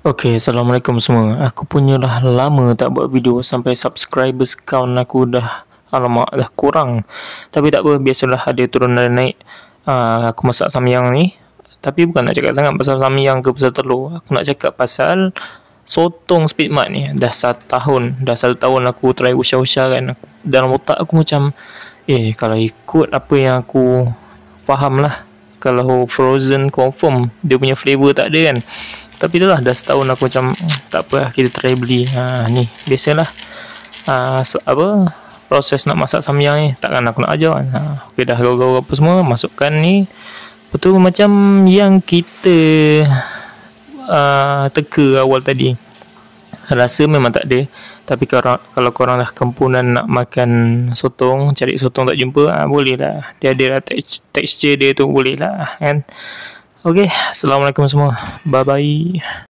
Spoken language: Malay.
Okay, Assalamualaikum semua. Aku punya dah lama tak buat video sampai subscribers count aku dah, alamak, dah kurang. Tapi tak apa, biasalah, ada turun dan naik. Aku masak samyang ni. Tapi bukan nak cakap sangat pasal samyang ke pasal telur. Aku nak cakap pasal sotong Speedmart ni. Dah 1 tahun. Dah 1 tahun aku try usah-usah kan. Dalam otak aku macam, kalau ikut apa yang aku faham lah, kalau frozen confirm dia punya flavor tak ada kan. Tapi itulah, dah setahun aku macam tak apa lah, kita try beli. Ni biasalah, proses nak masak samyang ni, takkan aku nak ajar kan. Okey, dah gaul-gaul apa semua, masukkan ni. Betul macam yang kita teka awal tadi, rasa memang tak ada. Tapi kalau korang dah kempunan nak makan sotong, cari sotong tak jumpa, boleh lah, dia ada lah texture dia tu, boleh lah kan. Okey, Assalamualaikum semua, bye bye.